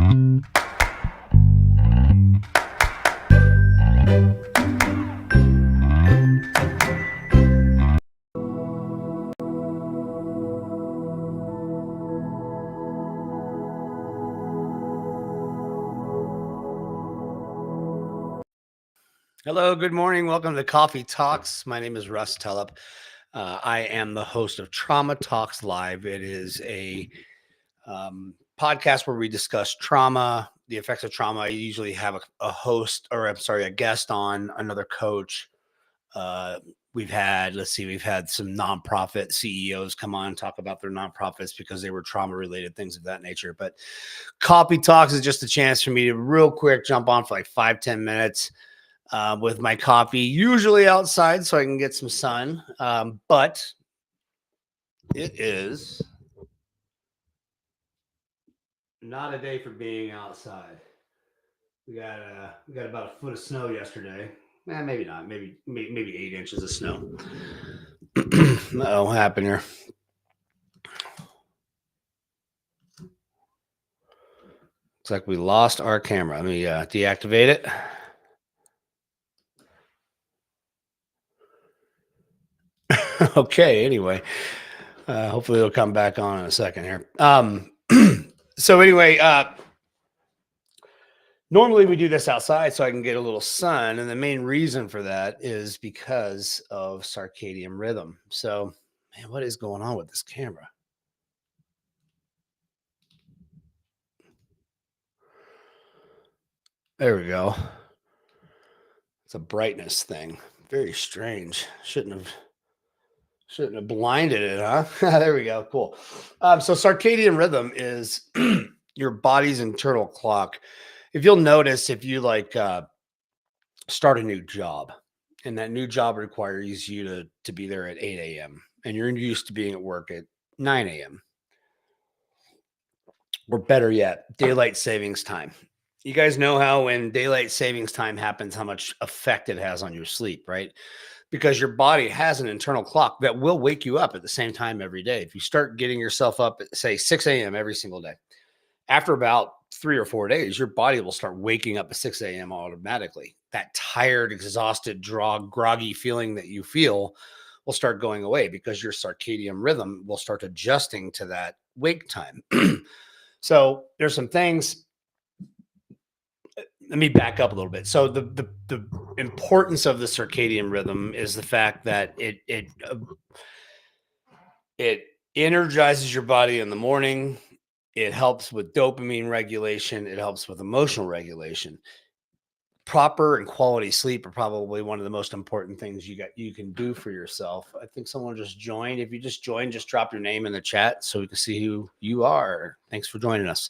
Hello, good morning. Welcome to Coffee Talks. My name is Russ Tellup. I am the host of Trauma Talks Live. It is a podcast where we discuss trauma, the effects of trauma. I usually have a guest on, another coach. We've had some nonprofit CEOs come on and talk about their nonprofits because they were trauma related, things of that nature. But Coffee Talks is just a chance for me to real quick jump on for like 5-10 minutes. With my coffee, usually outside so I can get some sun. But it is not a day for being outside. We got about a foot of snow yesterday. Maybe not. Maybe 8 inches of snow. What happened here? Looks like we lost our camera. Let me deactivate it. Okay, anyway, hopefully it'll come back on in a second here. So anyway, normally we do this outside so I can get a little sun, and the main reason for that is because of circadian rhythm. So, man, what is going on with this camera? There we go. It's a brightness thing. Very strange. Shouldn't have blinded it, huh? There we go. Cool. So circadian rhythm is your body's internal clock. If you'll notice, if you start a new job, and that new job requires you to be there at 8 a.m. and you're used to being at work at 9 a.m. or better yet, daylight savings time. You guys know how when daylight savings time happens, how much effect it has on your sleep, right? Because your body has an internal clock that will wake you up at the same time every day. If you start getting yourself up at, say, 6 a.m. every single day, after about 3 or 4 days, your body will start waking up at 6 a.m. automatically. That tired, exhausted, groggy feeling that you feel will start going away because your circadian rhythm will start adjusting to that wake time. So there's some things. Let me back up a little bit. So the importance of the circadian rhythm is the fact that it energizes your body in the morning. It helps with dopamine regulation. It helps with emotional regulation. Proper and quality sleep are probably one of the most important things you can do for yourself. I think someone just joined. If you just joined, just drop your name in the chat so we can see who you are. Thanks for joining us.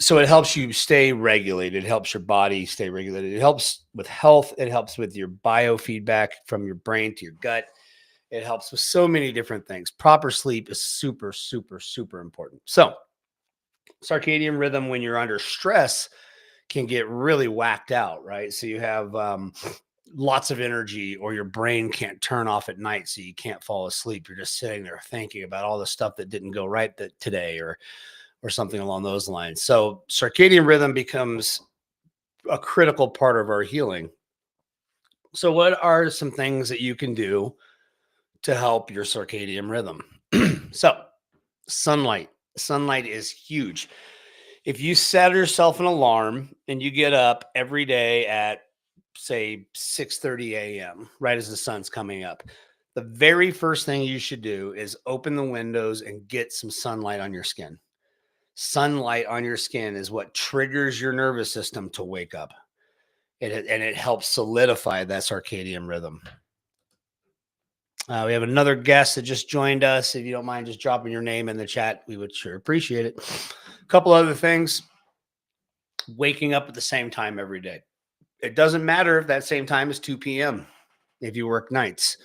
So it helps you stay regulated. It helps your body stay regulated. It helps with health. It helps with your biofeedback from your brain to your gut. It helps with so many different things. Proper sleep is super, super, super important. So circadian rhythm, when you're under stress, can get really whacked out, right? So you have lots of energy, or your brain can't turn off at night, so you can't fall asleep. You're just sitting there thinking about all the stuff that didn't go right today, or something along those lines. So circadian rhythm becomes a critical part of our healing. So what are some things that you can do to help your circadian rhythm? So sunlight is huge. If you set yourself an alarm and you get up every day at, say, 6:30 a.m., right as the sun's coming up, the very first thing you should do is open the windows and get some sunlight on your skin. Sunlight on your skin is what triggers your nervous system to wake up. And it helps solidify that circadian rhythm. We have another guest that just joined us. If you don't mind just dropping your name in the chat, we would sure appreciate it. A couple other things. Waking up at the same time every day. It doesn't matter if that same time is 2 p.m. if you work nights,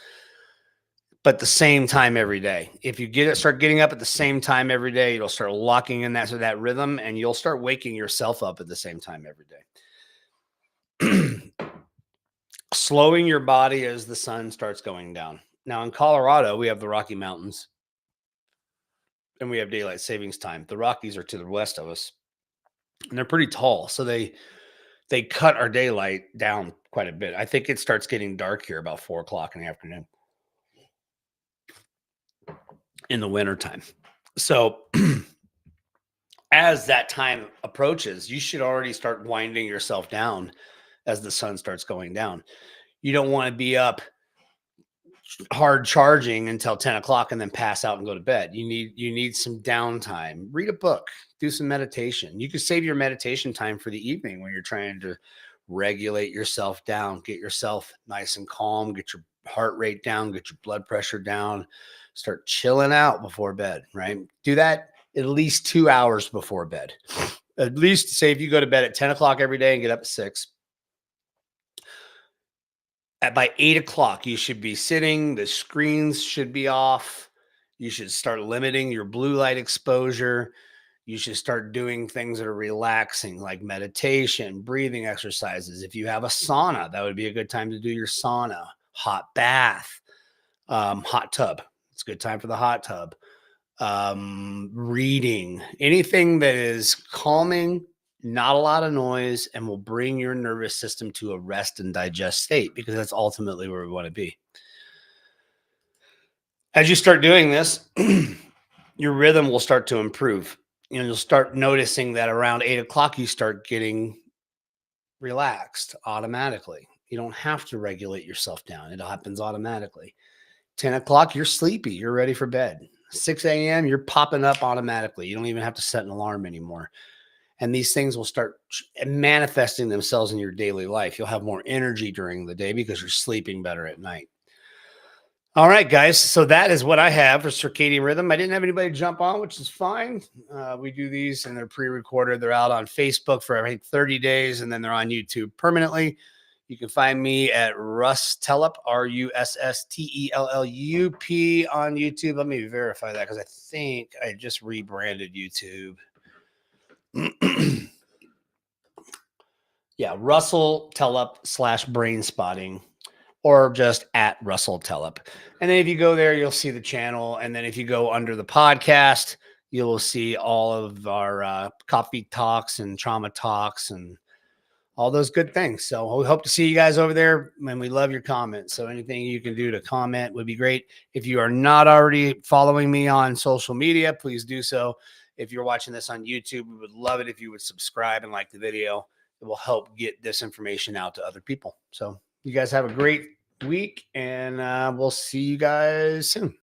but the same time every day. If you start getting up at the same time every day, it'll start locking in that rhythm, and you'll start waking yourself up at the same time every day. Slowing your body as the sun starts going down. Now in Colorado, we have the Rocky Mountains. and we have daylight savings time. The Rockies are to the west of us, and they're pretty tall, so they cut our daylight down quite a bit. I think it starts getting dark here about 4 o'clock in the afternoon in the wintertime. So as that time approaches, you should already start winding yourself down as the sun starts going down. You don't want to be up hard charging until 10 o'clock and then pass out and go to bed. You need some downtime. Read a book, do some meditation. You can save your meditation time for the evening when you're trying to regulate yourself down, get yourself nice and calm, get your heart rate down, get your blood pressure down, start chilling out before bed, right? Do that at least 2 hours before bed. At least, say, if you go to bed at 10 o'clock every day and get up at 6, by 8 o'clock, you should be sitting. The screens should be off. You should start limiting your blue light exposure. You should start doing things that are relaxing, like meditation, breathing exercises. If you have a sauna, that would be a good time to do your sauna. Hot bath, hot tub. It's a good time for the hot tub. Reading, anything that is calming, not a lot of noise, and will bring your nervous system to a rest and digest state, because that's ultimately where we want to be. As you start doing this, your rhythm will start to improve. You'll start noticing that around 8 o'clock, you start getting relaxed automatically. You don't have to regulate yourself down. It happens automatically. 10 o'clock, you're sleepy. You're ready for bed. 6 a.m., you're popping up automatically. You don't even have to set an alarm anymore. And these things will start manifesting themselves in your daily life. You'll have more energy during the day because you're sleeping better at night. All right, guys. So that is what I have for Circadian Rhythm. I didn't have anybody jump on, which is fine. We do these and they're pre-recorded. They're out on Facebook for, I think, 30 days, and then they're on YouTube permanently. You can find me at Russ Tellup, RUSSTELLUP on YouTube. Let me verify that because I think I just rebranded YouTube. Yeah, Russell Tellup /brain spotting, or just at Russell Tellup. And then if you go there, you'll see the channel. And then if you go under the podcast, you will see all of our coffee talks and trauma talks and all those good things. So we hope to see you guys over there, and we love your comments. So anything you can do to comment would be great. If you are not already following me on social media, please do so. If you're watching this on YouTube, we would love it if you would subscribe and like the video. It will help get this information out to other people. So you guys have a great week, and we'll see you guys soon.